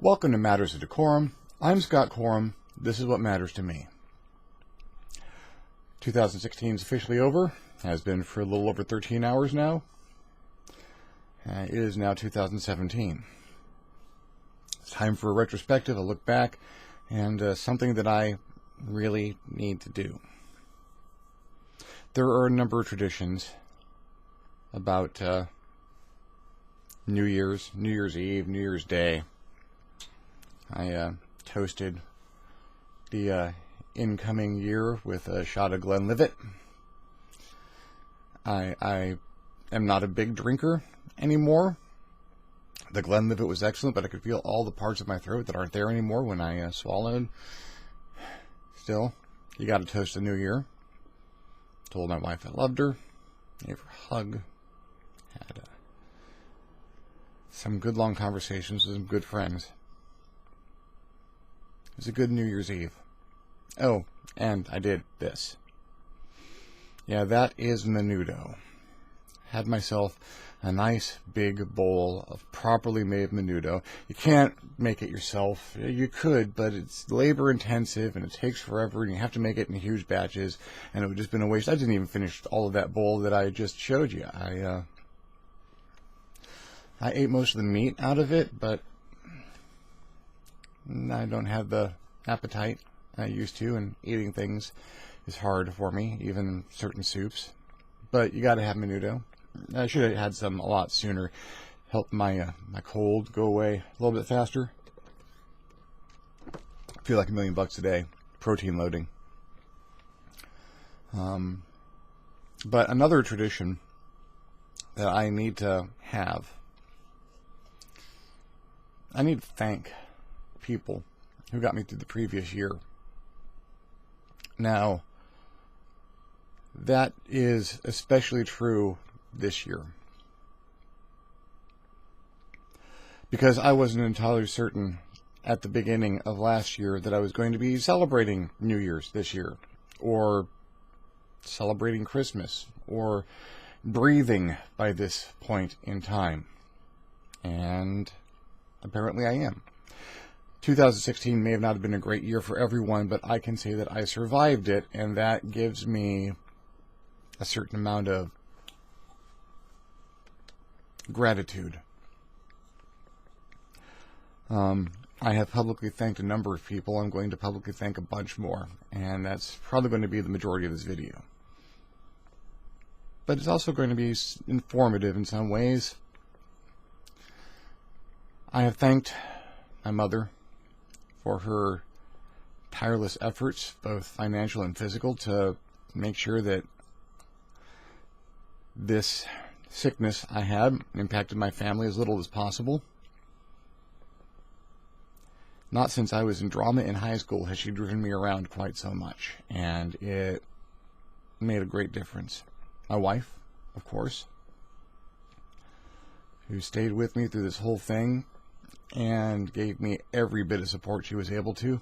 Welcome to Matters of DeCorum. I'm Scott Corum. This is what matters to me. 2016 is officially over. Has been for a little over 13 hours now. It is now 2017. It's time for a retrospective, a look back, and something that I really need to do. There are a number of traditions about New Year's Eve, New Year's Day. I toasted the incoming year with a shot of Glenlivet. I am not a big drinker anymore. The Glenlivet was excellent, but I could feel all the parts of my throat that aren't there anymore when I swallowed. Still, you got to toast the new year. Told my wife I loved her. Gave her a hug. Had some good long conversations with some good friends. It was a good New Year's Eve. Oh, and I did this. Yeah, that is menudo. Had myself a nice big bowl of properly made menudo. You can't make it yourself. You could, but it's labor intensive and it takes forever and you have to make it in huge batches and it would just been a waste. I didn't even finish all of that bowl that I just showed you. I ate most of the meat out of it, but I don't have the appetite I used to, and eating things is hard for me, even certain soups. But you got to have menudo. I should have had some a lot sooner. Help my cold go away a little bit faster. I feel like $1 million a day. Protein loading. But another tradition that I need to have. I need to thank people who got me through the previous year. Now, that is especially true this year. Because I wasn't entirely certain at the beginning of last year that I was going to be celebrating New Year's this year, or celebrating Christmas, or breathing by this point in time. And apparently I am. 2016 may have not been a great year for everyone, but I can say that I survived it, and that gives me a certain amount of gratitude. I have publicly thanked a number of people. I'm going to publicly thank a bunch more, and that's probably going to be the majority of this video. But it's also going to be informative in some ways. I have thanked my mother for her tireless efforts, both financial and physical, to make sure that this sickness I had impacted my family as little as possible. Not since I was in drama in high school has she driven me around quite so much, and it made a great difference. My wife, of course, who stayed with me through this whole thing and gave me every bit of support she was able to,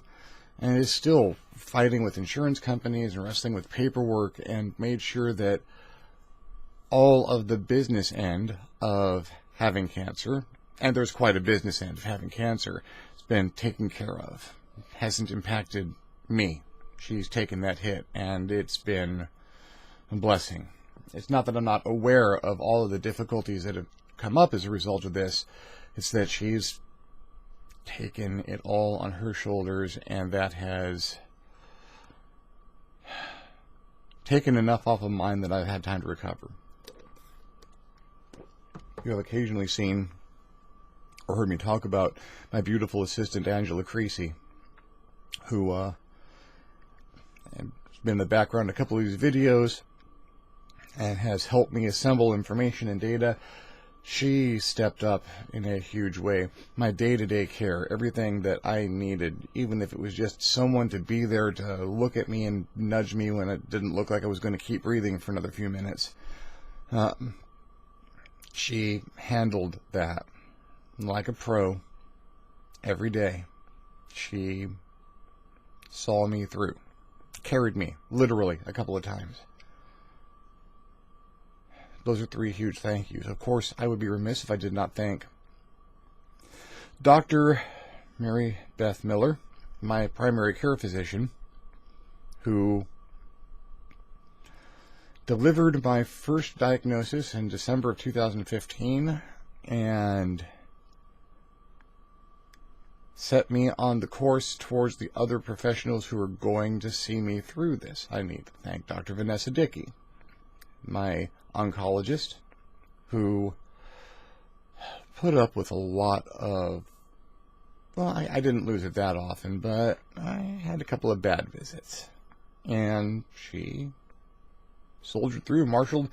and is still fighting with insurance companies and wrestling with paperwork, and made sure that all of the business end of having cancer, and there's quite a business end of having cancer, has been taken care of. It hasn't impacted me. She's taken that hit, and it's been a blessing. It's not that I'm not aware of all of the difficulties that have come up as a result of this. It's that she's taken it all on her shoulders, and that has taken enough off of mine that I've had time to recover. You have occasionally seen or heard me talk about my beautiful assistant, Angela Creasy, who has been in the background in a couple of these videos and has helped me assemble information and data. She stepped up in a huge way. My day-to-day care, everything that I needed, even if it was just someone to be there to look at me and nudge me when it didn't look like I was going to keep breathing for another few minutes. She handled that like a pro every day. She saw me through, carried me, literally, a couple of times. Those are 3 huge thank yous. Of course, I would be remiss if I did not thank Dr. Mary Beth Miller, my primary care physician, who delivered my first diagnosis in December of 2015 and set me on the course towards the other professionals who are going to see me through this. I need to thank Dr. Vanessa Dickey, my oncologist, who put up with a lot of, well, I didn't lose it that often, but I had a couple of bad visits. And she soldiered through, marshaled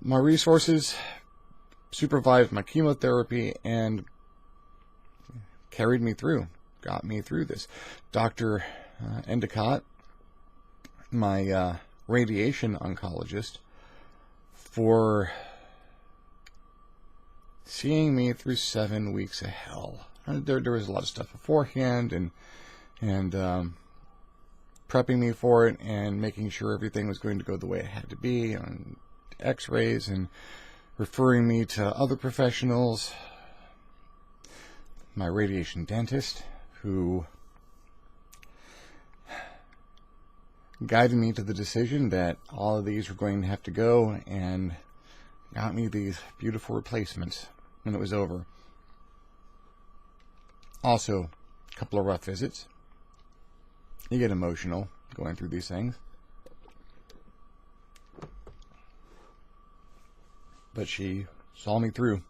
my resources, supervised my chemotherapy, and carried me through, got me through this. Dr. Endicott, my radiation oncologist, for seeing me through 7 weeks of hell. There was a lot of stuff beforehand, and prepping me for it, and making sure everything was going to go the way it had to be on x-rays, and referring me to other professionals. My radiation dentist, who guided me to the decision that all of these were going to have to go, and got me these beautiful replacements when it was over. Also, a couple of rough visits. You get emotional going through these things. But she saw me through.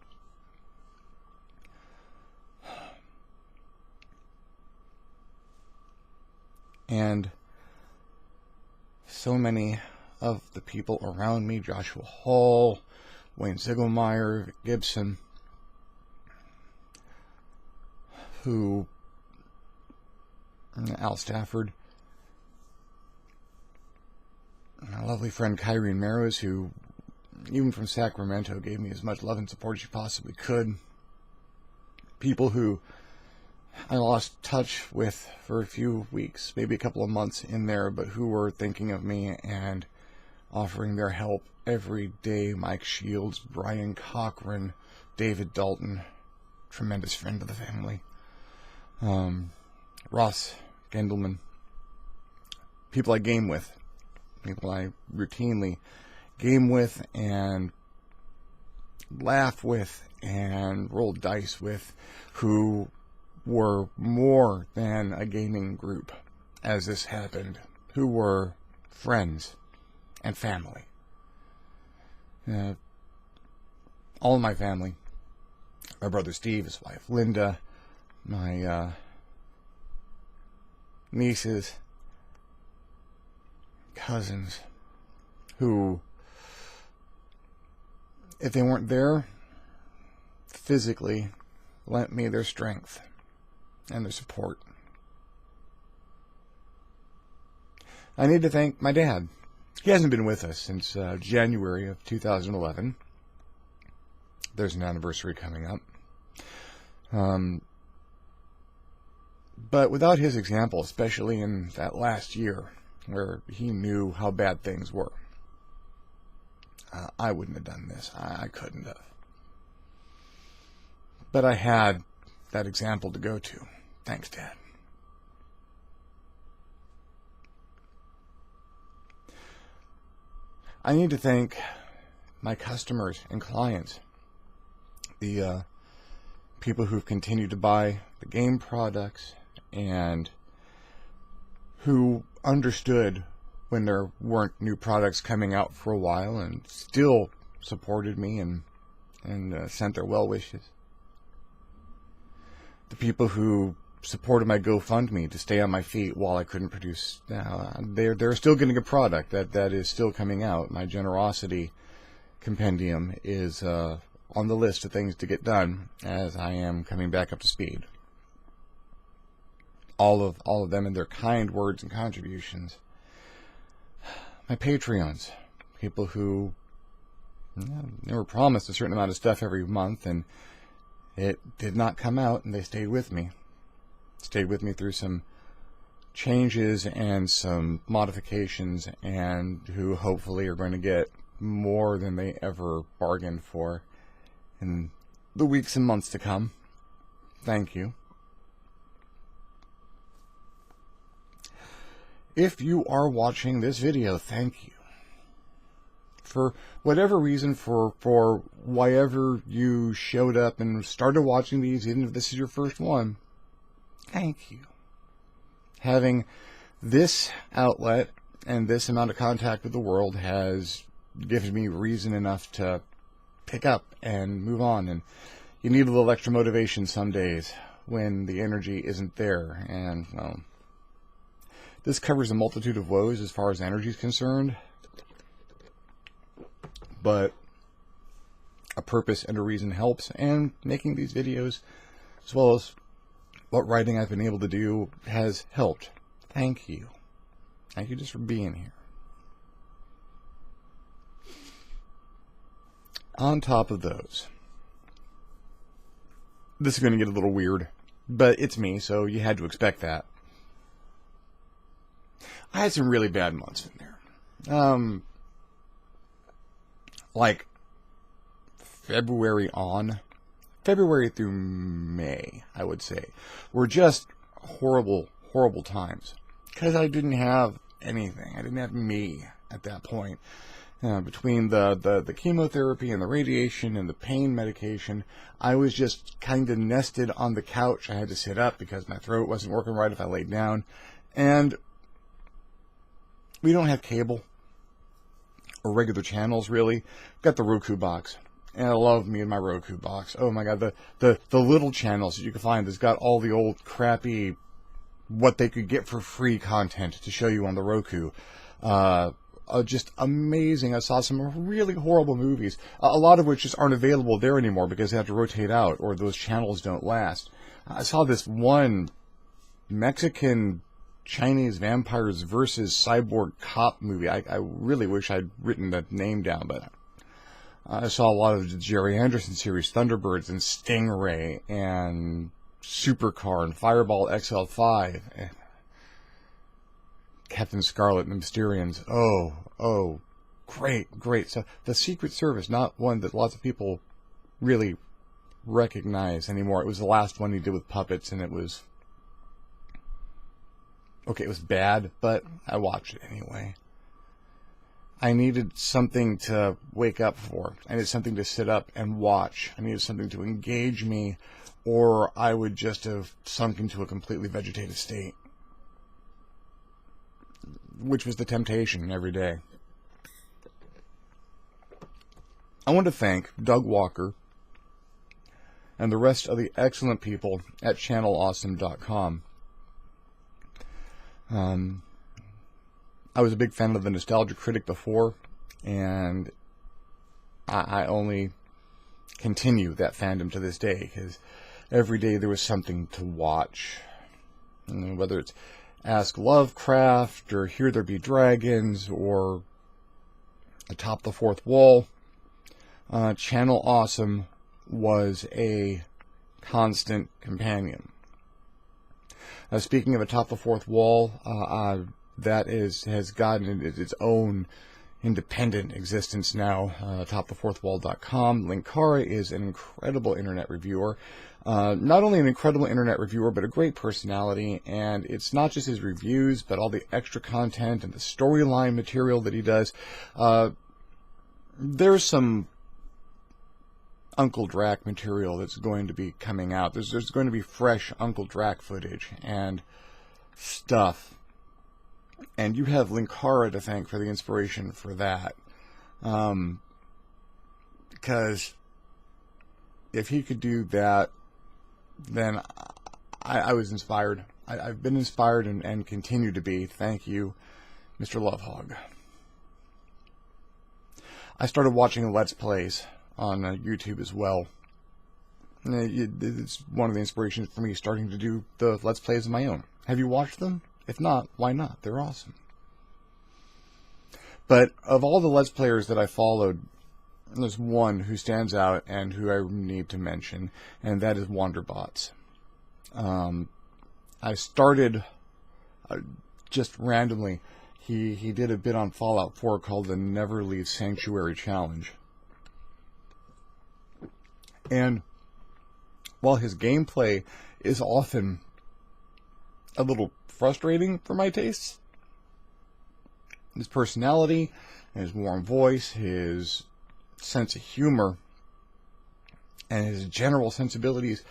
And so many of the people around me, Joshua Hall, Wayne Ziegelmeyer, Gibson, who, Al Stafford, my lovely friend Kyrene Marrows, who, even from Sacramento, gave me as much love and support as she possibly could. People who I lost touch with for a few weeks, maybe a couple of months in there, but who were thinking of me and offering their help every day. Mike Shields, Brian Cochran, David Dalton, tremendous friend of the family. Ross Gendelman, people I game with, people I routinely game with and laugh with and roll dice with, who were more than a gaming group as this happened, who were friends and family. All of my family, my brother Steve, his wife Linda, my nieces, cousins, who, if they weren't there physically, lent me their strength and their support. I need to thank my dad. He hasn't been with us since January of 2011. There's an anniversary coming up. But without his example, especially in that last year where he knew how bad things were, I wouldn't have done this. I couldn't have. But I had that example to go to. Thanks, Dad. I need to thank my customers and clients, the people who've continued to buy the game products and who understood when there weren't new products coming out for a while and still supported me and sent their well wishes. The people who supported my GoFundMe to stay on my feet while I couldn't produce. They're still getting a product that is still coming out. My generosity compendium is on the list of things to get done as I am coming back up to speed. All of them and their kind words and contributions. My Patreons, people who they were promised a certain amount of stuff every month, and it did not come out, and they stayed with me. Stayed with me through some changes and some modifications, and who hopefully are going to get more than they ever bargained for in the weeks and months to come. Thank you. If you are watching this video, thank you. For whatever reason, for whyever you showed up and started watching these, even if this is your first one, thank you. Having this outlet and this amount of contact with the world has given me reason enough to pick up and move on. And you need a little extra motivation some days when the energy isn't there. And, well, this covers a multitude of woes as far as energy is concerned. But a purpose and a reason helps, and making these videos, as well as what writing I've been able to do, has helped. Thank you. Thank you just for being here. On top of those, this is going to get a little weird, but it's me, so you had to expect that. I had some really bad months in there. Like February through May, I would say, were just horrible, horrible times. Because I didn't have anything. I didn't have me at that point. Between the chemotherapy and the radiation and the pain medication, I was just kind of nested on the couch. I had to sit up because my throat wasn't working right if I laid down. And we don't have cable or regular channels, really. Got the Roku box, and I love me and my Roku box. Oh my god, the little channels that you can find that's got all the old crappy, what they could get for free content to show you on the Roku. Just amazing. I saw some really horrible movies, a lot of which just aren't available there anymore because they have to rotate out or those channels don't last. I saw this one Mexican Chinese vampires versus cyborg cop movie. I really wish I'd written the name down, but I saw a lot of the Jerry Anderson series, Thunderbirds and Stingray and Supercar and Fireball XL5 and Captain Scarlet and the Mysterians. Oh, great. So the Secret Service, not one that lots of people really recognize anymore. It was the last one he did with puppets, and it was okay, it was bad, but I watched it anyway. I needed something to wake up for. I needed something to sit up and watch. I needed something to engage me, or I would just have sunk into a completely vegetative state, which was the temptation every day. I want to thank Doug Walker and the rest of the excellent people at channelawesome.com. I was a big fan of the Nostalgia Critic before, and I only continue that fandom to this day, because every day there was something to watch. Whether it's Ask Lovecraft, or Here There Be Dragons, or Atop the Fourth Wall, Channel Awesome was a constant companion. Speaking of Atop the Fourth Wall, that has gotten its own independent existence now. Topthefourthwall.com. Linkara is an incredible internet reviewer. Not only an incredible internet reviewer, but a great personality. And it's not just his reviews, but all the extra content and the storyline material that he does. There's some Uncle Drac material that's going to be coming out. There's going to be fresh Uncle Drac footage and stuff. And you have Linkara to thank for the inspiration for that. Because if he could do that, then I was inspired. I've been inspired and continue to be. Thank you, Mr. Lovehog. I started watching Let's Plays on YouTube as well. It's one of the inspirations for me starting to do the Let's Plays of my own. Have you watched them? If not, why not? They're awesome. But of all the Let's Players that I followed, there's one who stands out and who I need to mention, and that is Wanderbots. I started just randomly. He did a bit on Fallout 4 called the Never Leave Sanctuary Challenge. And while his gameplay is often a little frustrating for my tastes, his personality, his warm voice, his sense of humor, and his general sensibilities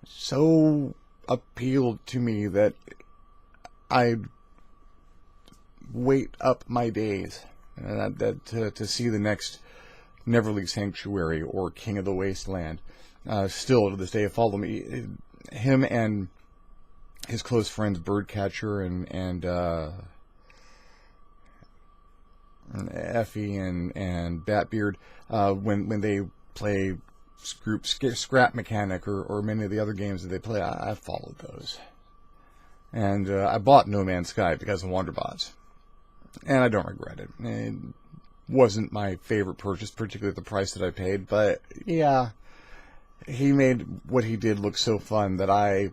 so appealed to me that I'd wait up my days to see the next Neverleaf Sanctuary or King of the Wasteland. Still to this day, follow me. Him and his close friends Birdcatcher and Effie and Batbeard, when they play Scrap Mechanic or many of the other games that they play, I followed those. And I bought No Man's Sky because of Wanderbots. And I don't regret it. It wasn't my favorite purchase, particularly at the price that I paid, but yeah, he made what he did look so fun that I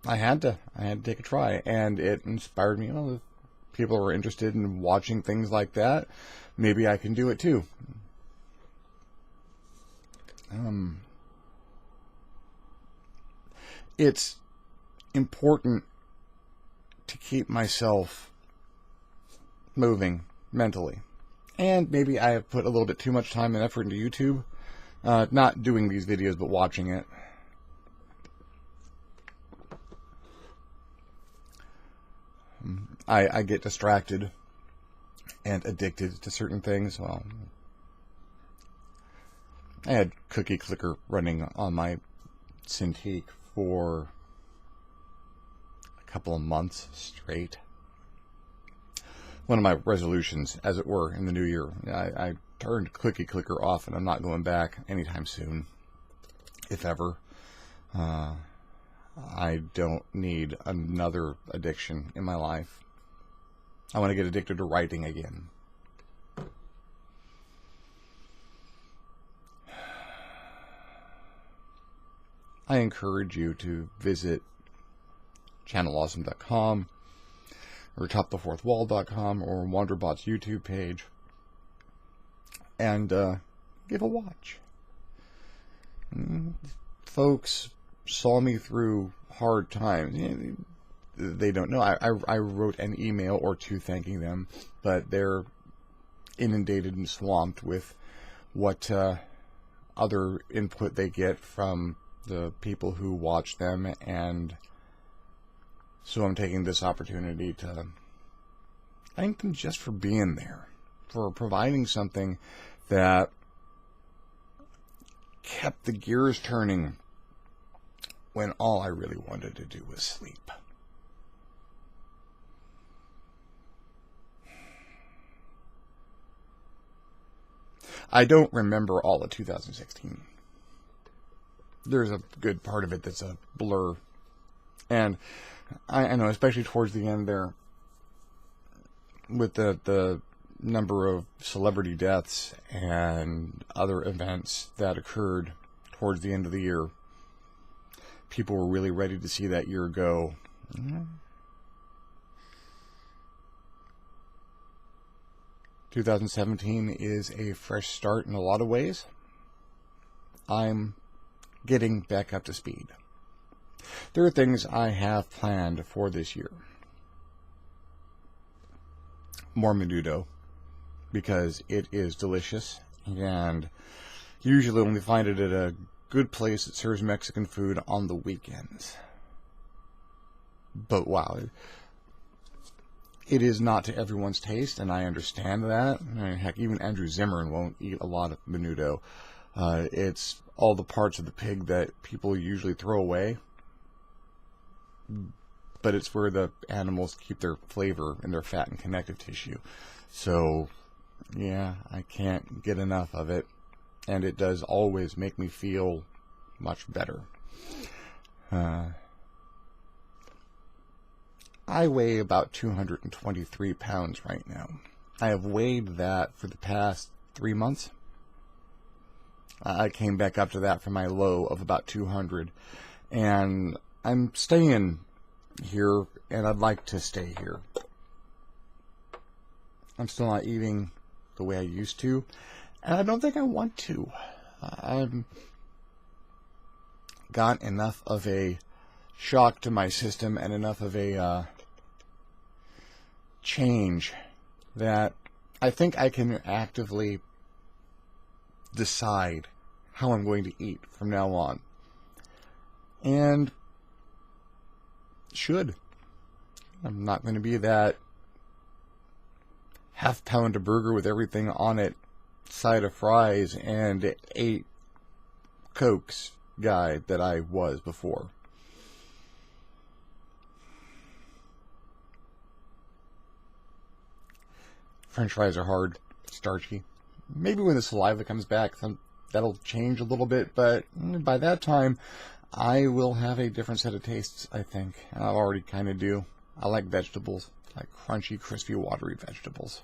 had to take a try, and it inspired me. If people are interested in watching things like that, maybe I can do it too. It's important to keep myself moving mentally. And maybe I have put a little bit too much time and effort into YouTube. Not doing these videos, but watching it. I get distracted and addicted to certain things. Well, I had Cookie Clicker running on my Cintiq for a couple of months straight. One of my resolutions, as it were, in the new year. I turned Cookie Clicker off, and I'm not going back anytime soon, if ever. I don't need another addiction in my life. I want to get addicted to writing again. I encourage you to visit channelawesome.com or topthefourthwall.com or Wanderbot's YouTube page and give a watch. Folks saw me through hard times. They don't know. I wrote an email or two thanking them, but they're inundated and swamped with what other input they get from the people who watch them, and so I'm taking this opportunity to thank them just for being there, for providing something that kept the gears turning when all I really wanted to do was sleep. I don't remember all of 2016. There's a good part of it that's a blur. And I know, especially towards the end there, with the number of celebrity deaths and other events that occurred towards the end of the year, people were really ready to see that year go. 2017 is a fresh start in a lot of ways. I'm getting back up to speed. There are things I have planned for this year. More menudo, because it is delicious, and usually only find it at a good place that serves Mexican food on the weekends. But wow, it is not to everyone's taste, and I understand that. Heck, even Andrew Zimmern won't eat a lot of menudo. It's all the parts of the pig that people usually throw away, but it's where the animals keep their flavor and their fat and connective tissue. So, yeah, I can't get enough of it, and it does always make me feel much better. I weigh about 223 pounds right now. I have weighed that for the past 3 months. I came back up to that from my low of about 200, and I'm staying here, and I'd like to stay here. I'm still not eating the way I used to, and I don't think I want to. I've got enough of a shock to my system and enough of a change that I think I can actively decide how I'm going to eat from now on. And should. I'm not going to be that half-pound of burger with everything on it, side of fries, and 8 Cokes guy that I was before. French fries are hard, starchy. Maybe when the saliva comes back, that'll change a little bit, but by that time, I will have a different set of tastes, I think. I already kind of do. I like vegetables, like crunchy, crispy, watery vegetables.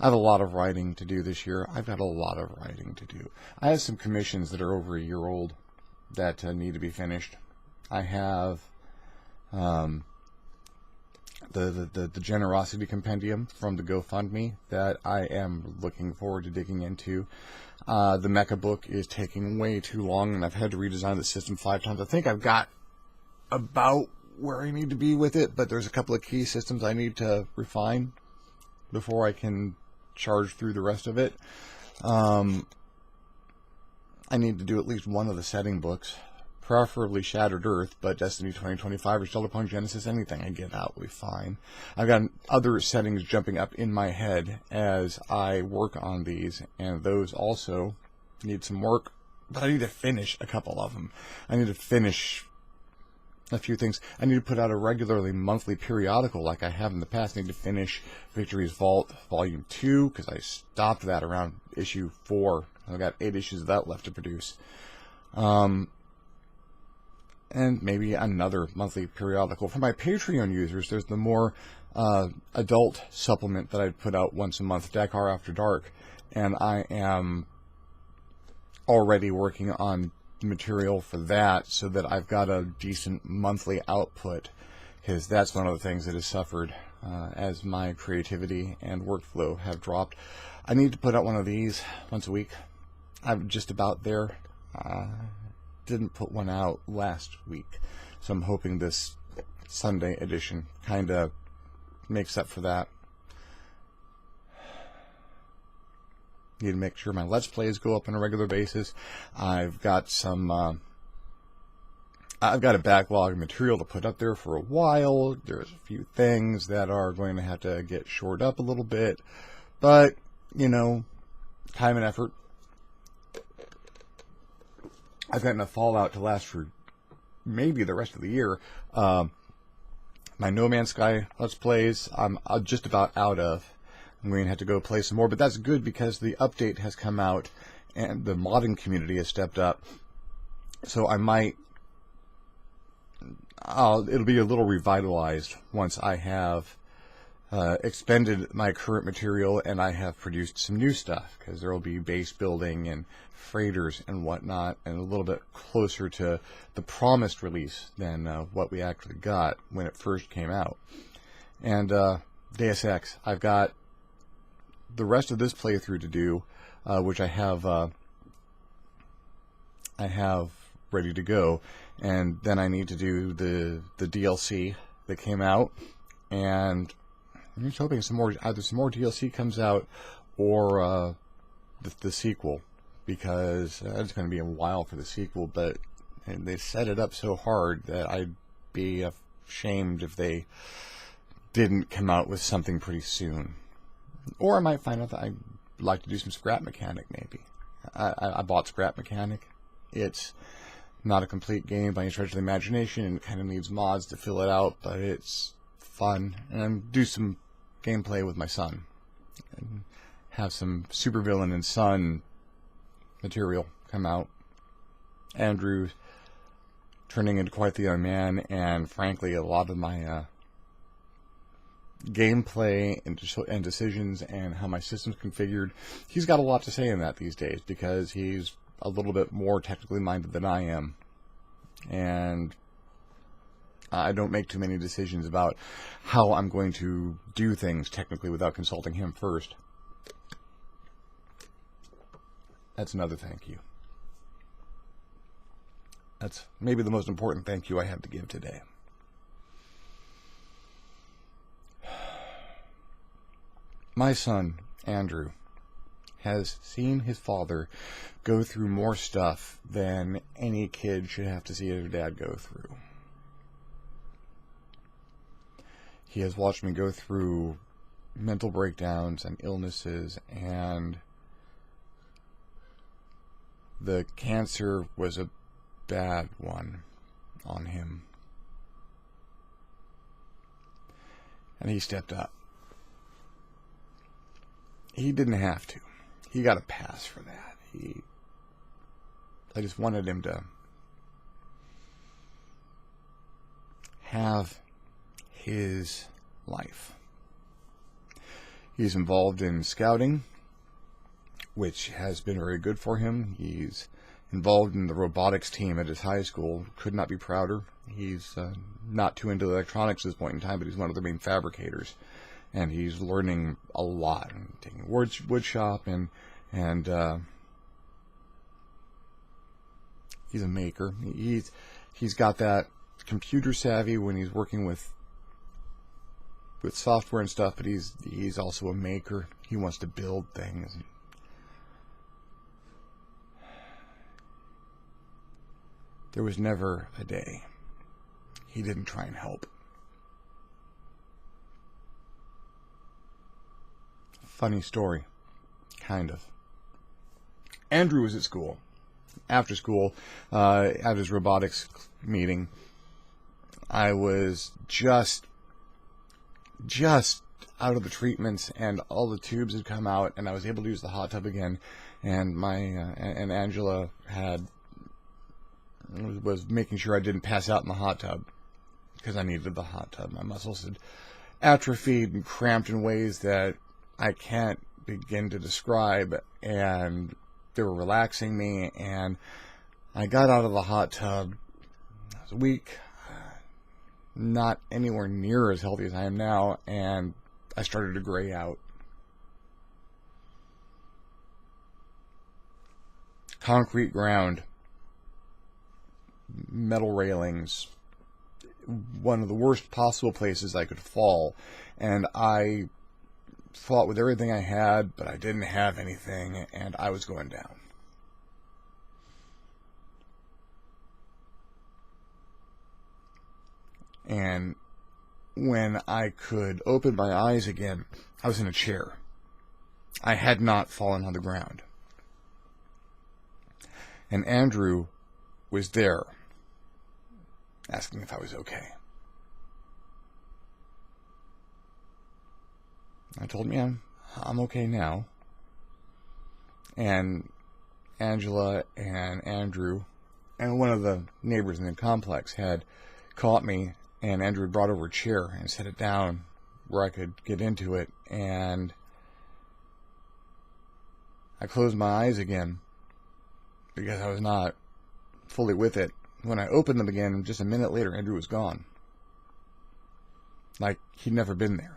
I have a lot of writing to do this year. I've got a lot of writing to do. I have some commissions that are over a year old that need to be finished. I have the generosity compendium from the GoFundMe that I am looking forward to digging into. The Mecha book is taking way too long, and I've had to redesign the system 5 times. I think I've got about where I need to be with it, but there's a couple of key systems I need to refine before I can charge through the rest of it. I need to do at least one of the setting books, preferably Shattered Earth, but Destiny 2025 or Stellapunch Genesis, anything I get out will be fine. I've got other settings jumping up in my head as I work on these, and those also need some work, but I need to finish a couple of them. I need to finish a few things. I need to put out a regularly monthly periodical like I have in the past. I need to finish Victory's Vault Volume 2, because I stopped that around issue 4. I've got 8 issues of that left to produce. And maybe another monthly periodical. For my Patreon users, there's the more adult supplement that I put out once a month, Dakar After Dark, and I am already working on material for that so that I've got a decent monthly output, because that's one of the things that has suffered as my creativity and workflow have dropped. I need to put out one of these once a week. I'm just about there. Didn't put one out last week, so I'm hoping this Sunday edition kind of makes up for that. Need to make sure my Let's Plays go up on a regular basis. I've got a backlog of material to put up there for a while. There's a few things that are going to have to get shored up a little bit, but you know, time and effort. I've got enough Fallout to last for maybe the rest of the year. My No Man's Sky Let's Plays, I'm just about out of. I'm going to have to go play some more, but that's good because the update has come out and the modding community has stepped up. So I might, it'll be a little revitalized once I have expended my current material and I have produced some new stuff, because there will be base building and freighters and whatnot, and a little bit closer to the promised release than what we actually got when it first came out. And Deus Ex, I've got the rest of this playthrough to do, which I have ready to go, and then I need to do the DLC that came out, and I'm just hoping either some more DLC comes out or the sequel, because it's going to be a while for the sequel, but they set it up so hard that I'd be ashamed if they didn't come out with something pretty soon. Or I might find out that I'd like to do some Scrap Mechanic, maybe. I bought Scrap Mechanic. It's not a complete game by any stretch of the imagination, and it kind of needs mods to fill it out, but it's fun. And I'm do some gameplay with my son. And have some supervillain and son material come out. Andrew turning into quite the young man, and frankly, a lot of my gameplay and decisions and how my system's configured, he's got a lot to say in that these days, because he's a little bit more technically minded than I am, and I don't make too many decisions about how I'm going to do things technically without consulting him first. That's another thank you. That's maybe the most important thank you I have to give today. My son, Andrew, has seen his father go through more stuff than any kid should have to see their dad go through. He has watched me go through mental breakdowns and illnesses, and the cancer was a bad one on him. And he stepped up. He didn't have to. He got a pass for that. I just wanted him to have his life. He's involved in scouting, which has been very good for him. He's involved in the robotics team at his high school. Could not be prouder. He's not too into electronics at this point in time, but he's one of the main fabricators. And he's learning a lot. Taking wood shop, and he's a maker. He's got that computer savvy when he's working with software and stuff, but he's also a maker. He wants to build things. There was never a day he didn't try and help. Funny story, kind of. Andrew was at school. After school, at his robotics meeting, I was just out of the treatments, and all the tubes had come out, and I was able to use the hot tub again. And and Angela was making sure I didn't pass out in the hot tub, because I needed the hot tub. My muscles had atrophied and cramped in ways that I can't begin to describe, and they were relaxing me, and I got out of the hot tub. I was weak, not anywhere near as healthy as I am now, and I started to gray out. Concrete ground, metal railings, one of the worst possible places I could fall, and I fought with everything I had, but I didn't have anything, and I was going down. And when I could open my eyes again, I was in a chair. I had not fallen on the ground. And Andrew was there, asking if I was okay. I told him, yeah, I'm okay now. And Angela and Andrew and one of the neighbors in the complex had caught me, and Andrew had brought over a chair and set it down where I could get into it, and I closed my eyes again because I was not fully with it. When I opened them again, just a minute later, Andrew was gone. Like he'd never been there.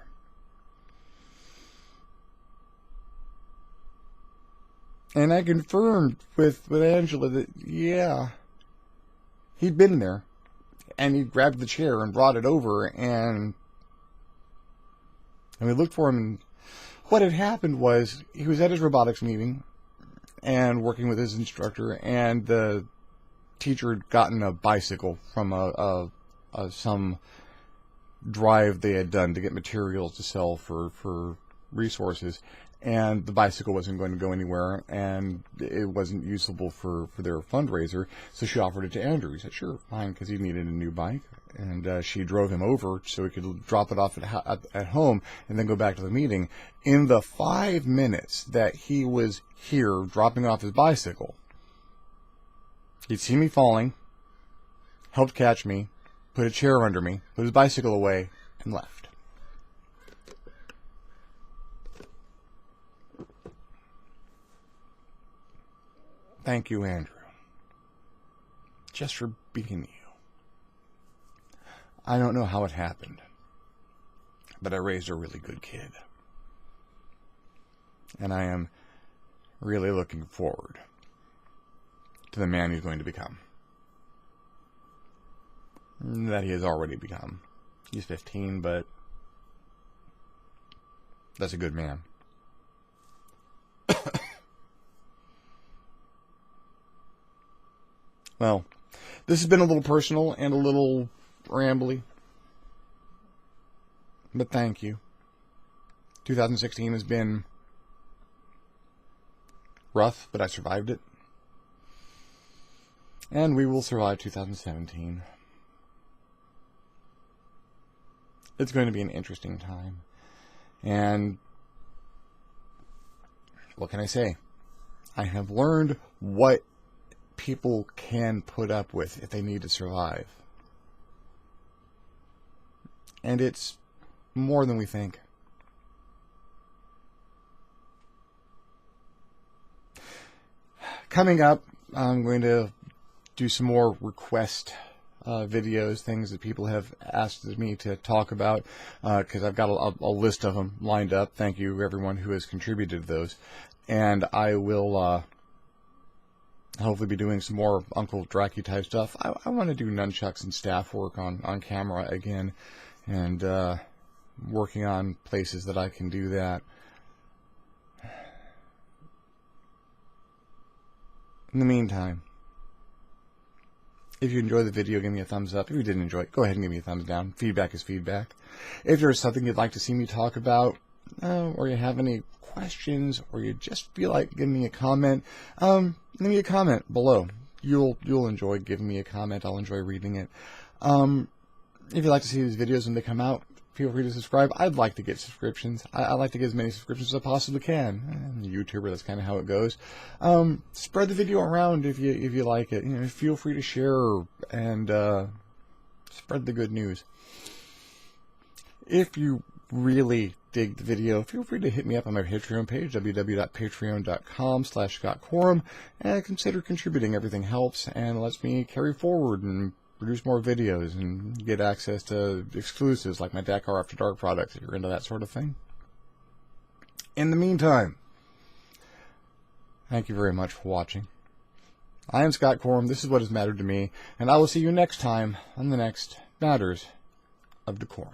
And I confirmed with Angela that, yeah, he'd been there. And he grabbed the chair and brought it over, and we looked for him. And what had happened was he was at his robotics meeting and working with his instructor, and the teacher had gotten a bicycle from some drive they had done to get materials to sell for resources. And the bicycle wasn't going to go anywhere, and it wasn't usable for their fundraiser, so she offered it to Andrew. He said, sure, fine, because he needed a new bike. And she drove him over so he could drop it off at home and then go back to the meeting. In the 5 minutes that he was here dropping off his bicycle, he'd seen me falling, helped catch me, put a chair under me, put his bicycle away, and left. Thank you, Andrew, just for being you. I don't know how it happened, but I raised a really good kid. And I am really looking forward to the man he's going to become. that he has already become. He's 15, but that's a good man. Well, this has been a little personal and a little rambly, but thank you. 2016 has been rough, but I survived it. And we will survive 2017. It's going to be an interesting time. And what can I say? I have learned what people can put up with if they need to survive. And it's more than we think. Coming up, I'm going to do some more request videos, things that people have asked me to talk about, because I've got a list of them lined up. Thank you, everyone who has contributed to those. And I will hopefully be doing some more Uncle Dracky type stuff. I want to do nunchucks and staff work on camera again, and working on places that I can do that. In the meantime, if you enjoyed the video, give me a thumbs up. If you didn't enjoy it, go ahead and give me a thumbs down. Feedback is feedback. If there's something you'd like to see me talk about, or you have any questions, or you just feel like giving me a comment, leave me a comment below. You'll enjoy giving me a comment. I'll enjoy reading it. If you'd like to see these videos when they come out, feel free to subscribe. I'd like to get subscriptions. I like to get as many subscriptions as I possibly can. I'm a YouTuber, that's kind of how it goes. Spread the video around if you like it. You know, feel free to share and spread the good news. If you really dig the video, feel free to hit me up on my Patreon page, www.patreon.com/DeCorum, and consider contributing. Everything helps and lets me carry forward and produce more videos and get access to exclusives like my DeCorum After Dark products if you're into that sort of thing. In the meantime, thank you very much for watching. I am Scott Corum. This is what has mattered to me, and I will see you next time on the next Matters of DeCorum.